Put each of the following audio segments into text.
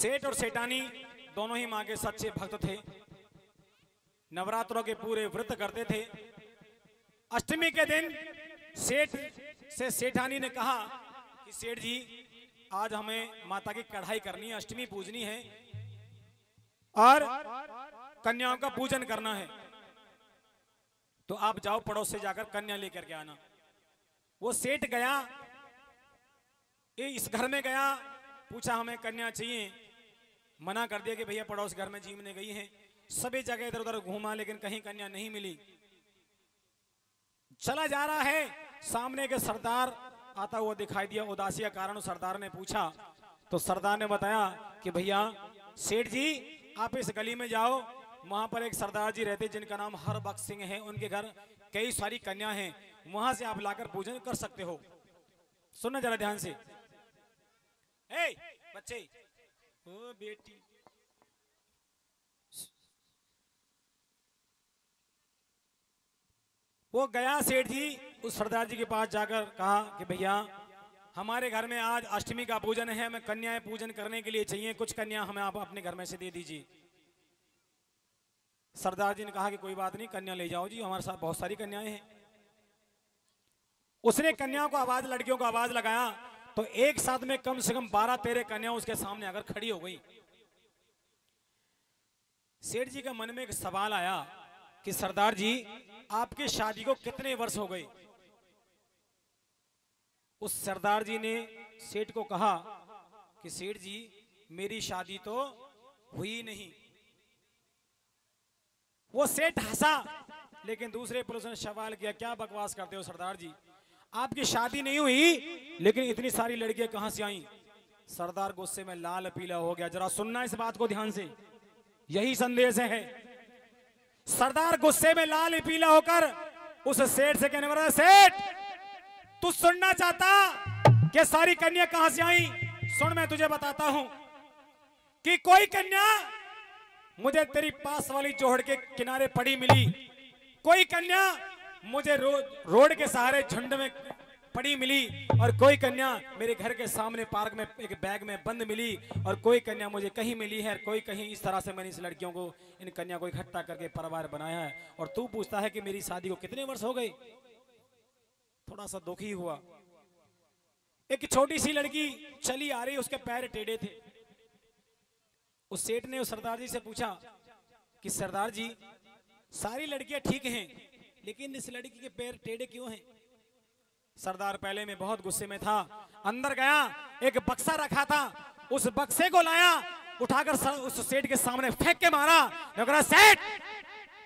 सेठ और सेठानी दोनों ही मां के सच्चे भक्त थे। नवरात्रों के पूरे व्रत करते थे। अष्टमी के दिन सेठ से सेठानी ने कहा कि सेठ जी, आज हमें माता की कढ़ाई करनी है, अष्टमी पूजनी है और कन्याओं का पूजन करना है, तो आप जाओ पड़ोस से जाकर कन्या लेकर के आना। वो सेठ गया, इस घर में गया, पूछा हमें कन्या चाहिए, मना कर दिया कि भैया पड़ोस घर में जीवने गई है। सभी जगह इधर उधर घूमा लेकिन कहीं कन्या नहीं मिली। चला जा रहा है, सामने के सरदार आता हुआ दिखाई दिया। उदासी का कारण सरदार ने पूछा तो सरदार ने बताया कि भैया सेठ जी, आप इस गली में जाओ, वहां पर एक सरदार जी रहते जिनका नाम हरबख्श सिंह है, उनके घर कई सारी कन्या हैं, वहां से आप लाकर पूजन कर सकते हो। सुनना जरा ध्यान से। ए बच्चे, ओ बेटी, वो गया सेठ जी उस सरदार जी के पास जाकर कहा कि भैया हमारे घर में आज अष्टमी का पूजन है, हमें कन्याएं पूजन करने के लिए चाहिए, कुछ कन्या हमें आप अपने घर में से दे दीजिए। सरदार जी ने कहा कि कोई बात नहीं, कन्या ले जाओ जी, हमारे साथ बहुत सारी कन्याएं हैं। उसने कन्याओं को आवाज, लड़कियों को आवाज लगाया तो एक साथ में कम से कम 12-13 कन्याएं उसके सामने आकर खड़ी हो गई। सेठ जी के मन में एक सवाल आया कि सरदार जी, आपकी शादी को कितने वर्ष हो गए? उस सरदार जी ने सेठ को कहा कि सेठ जी, मेरी शादी तो हुई नहीं। वो सेठ हंसा, लेकिन दूसरे पुरुष ने सवाल किया, क्या बकवास करते हो सरदार जी, आपकी शादी नहीं हुई लेकिन इतनी सारी लड़कियां कहां से आई? सरदार गुस्से में लाल पीला हो गया। जरा सुनना इस बात को ध्यान से, यही संदेश है। सरदार गुस्से में लाल पीला होकर उस सेठ से कहने वाला, सेठ तू सुनना चाहता कि सारी कन्या कहां से आई? सुन, मैं तुझे बताता हूं कि कोई कन्या मुझे तेरी पास वाली जोहड़ के किनारे पड़ी मिली, कोई कन्या मुझे रोड के सहारे झुंड में पड़ी मिली, और कोई कन्या मेरे घर के सामने पार्क में एक बैग में बंद मिली, और कोई कन्या मुझे कहीं मिली है, कोई कहीं। इस तरह से मैंने इस लड़कियों को, इन कन्या को इकट्ठा करके परिवार बनाया है। और तू पूछता है कि मेरी शादी को कितने वर्ष हो गए? थोड़ा सा दुखी हुआ। एक छोटी सी लड़की चली आ रही, उसके पैर टेढ़े थे। उस सेठ ने उस सरदार जी से पूछा कि सरदार जी, सारी लड़कियां ठीक हैं लेकिन इस लड़की के पैर टेढ़े क्यों हैं? सरदार पहले में बहुत गुस्से में था, अंदर गया, एक बक्सा रखा था, उस बक्से को लाया, उठाकर उस सेठ के सामने फेंक के मारा। सेठ,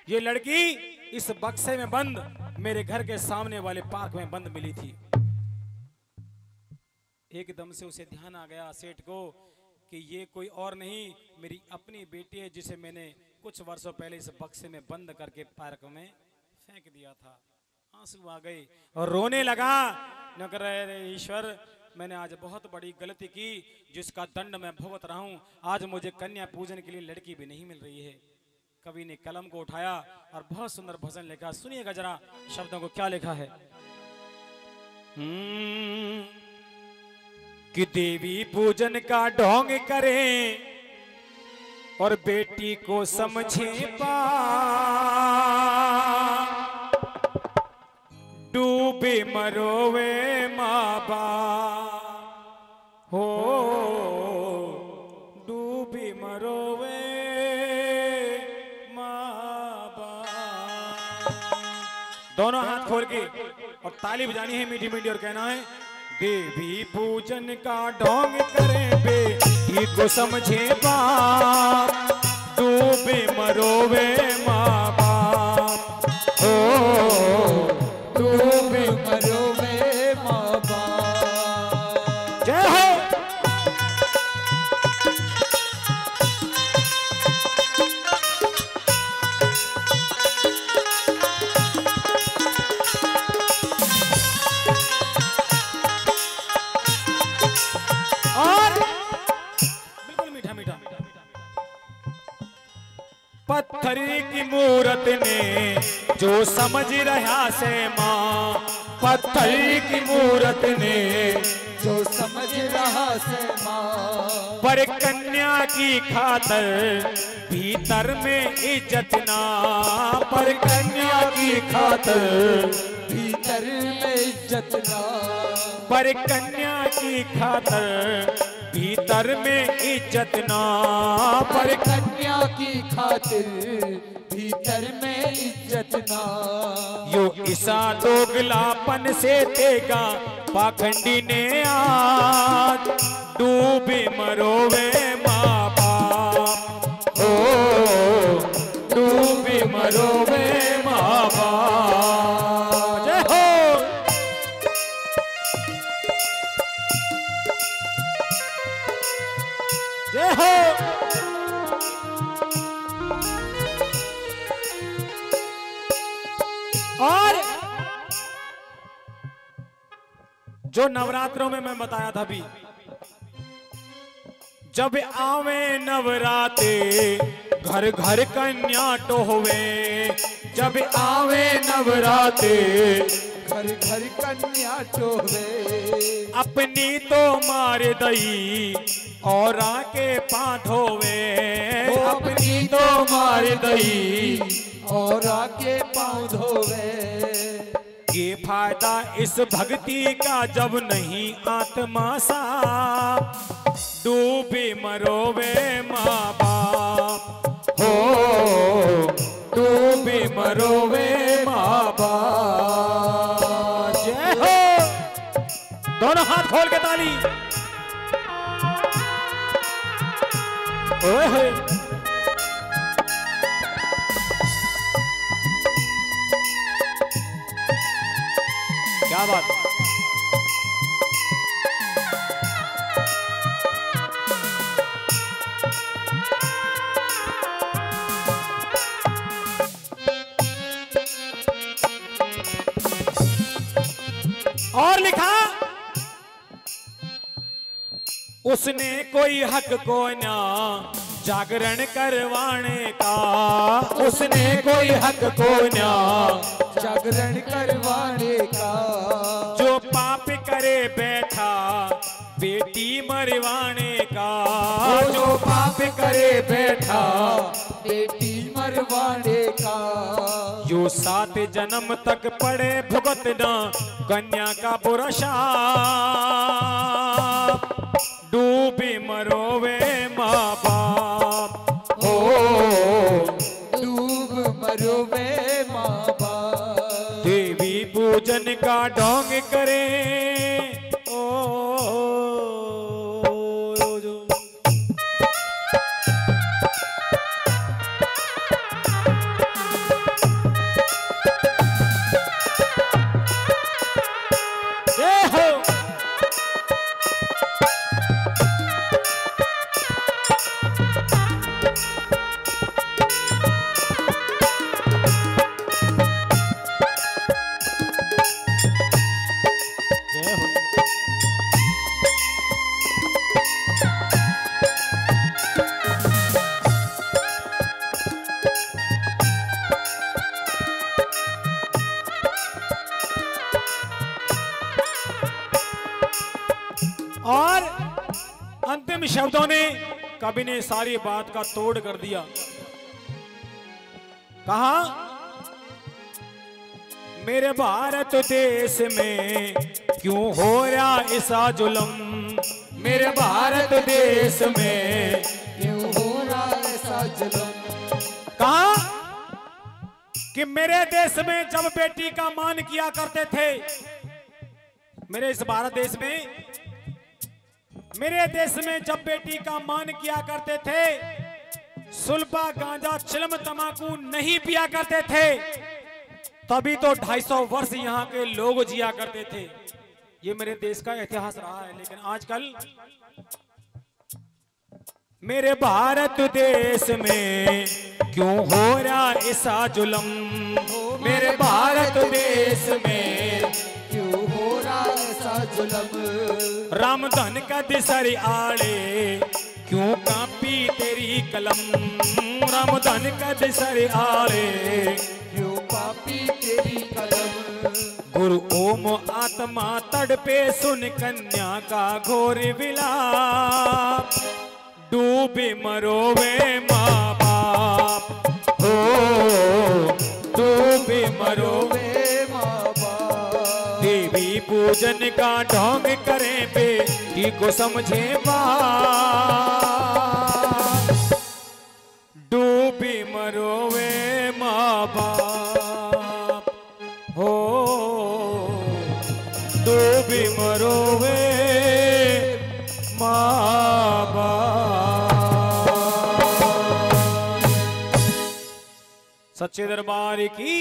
ये लड़की इस बक्से में बंद मेरे घर के सामने वाले पार्क में बंद मिली थी। एकदम से उसे ध्यान आ गया सेठ को कि ये कोई और नहीं, मेरी अपनी बेटी है, जिसे मैंने कुछ वर्षों पहले इस बक्से में बंद करके पार्क में फेंक दिया था। आंसू आ गए और रोने लगा। न कर ईश्वर, मैंने आज बहुत बड़ी गलती की, जिसका दंड मैं भुगत रहा हूं। आज मुझे कन्या पूजन के लिए लड़की भी नहीं मिल रही है। कवि ने कलम को उठाया और बहुत सुंदर भजन लिखा। सुनिएगा जरा शब्दों को, क्या लिखा है। कि देवी पूजन का ढोंग करें और बेटी को समझे पा, डूबे मरोवे माँ बाप, हो डूबे मरोवे माँ बाप। दोनों हाथ खोल के और ताली बजानी है मीठी मीठी और कहना है, देवी पूजन का ढोंग करें बेटी को समझे बाप, डूबे मरोवे माँ बाप, ओ डूबे मरोवे माँ बाप। जय हो। पत्थर की मूरत ने जो समझ रहा से माँ, पत्थर की मूरत ने जो समझ रहा से माँ, पर कन्या की खातर भीतर में इज्जत ना, पर कन्या की खातर भीतर में इज्जत ना, पर कन्या की खातर भीतर में इज्जत ना, पर कन्या की खातिर भीतर में इज्जत ना। यो ईसा दोगलापन से तेगा पाखंडी ने आज डूबे मरोवे माँ बाप, ओ डूबे मरोवे माँ बाप। जय हो। जय हो। और जो नवरात्रों में मैं बताया था भी, जब आवे नवराते घर घर कन्या टोहवे, जब आवे नवराते घर घर कन्या टोहवे, अपनी तो मार दई और आके पाधोवे, अपनी तो मार दई और आके पाँव धोवे। ये फायदा इस भक्ति का जब नहीं आत्मा साफ डूबे मरोवे माँ बाप, हो डूबे मरोवे माँ बाप। जय हो। दोनों हाथ खोल के ताली। ओए होए। क्या बात। और लिखा, उसने कोई हक को ना जागरण करवाने का, उसने कोई हक को ना जागरण करवाने का। जो पाप करे बैठा बेटी मरवाने का, जो पाप करे बैठा बेटी मरवाने का। जो 7 जन्म तक पड़े भुगतना कन्या का बुरा शाप डूबे मरोवे माँ बाप, हो डूब मरोवे माँ बाप। देवी पूजन का ढोंग करे, और अंतिम शब्दों ने कवि ने सारी बात का तोड़ कर दिया। कहा, मेरे भारत देश में क्यों हो रहा ऐसा जुल्म, मेरे भारत देश में क्यों हो रहा ऐसा जुल्म। कहा कि मेरे देश में जब बेटी का मान किया करते थे, मेरे इस भारत देश में, मेरे देश में जब बेटी का मान किया करते थे, सुल्फा गांजा चिलम तमाकू नहीं पिया करते थे, तभी तो 250 वर्ष यहाँ के लोग जिया करते थे। ये मेरे देश का इतिहास रहा है। लेकिन आजकल मेरे भारत देश में क्यों हो रहा ऐसा जुल्म, मेरे भारत देश में क्यों हो रहा ऐसा जुल्म। रामधन का दिसर आड़े क्यों कापी तेरी कलम, रामधन का दिसर आड़े क्यों कापी तेरी कलम। गुरु ओम आत्मा तड़पे सुन कन्या का घोर विलाप, डूबी मरोवे माँ बाप हो डूबी मरोवे वे माँ बाप। देवी पूजन का ढोंग करें बेटी को समझे बाप डूबी मरोवे माँ बाप हो डूबी मरोवे माँ बाप। सच्चे दरबार की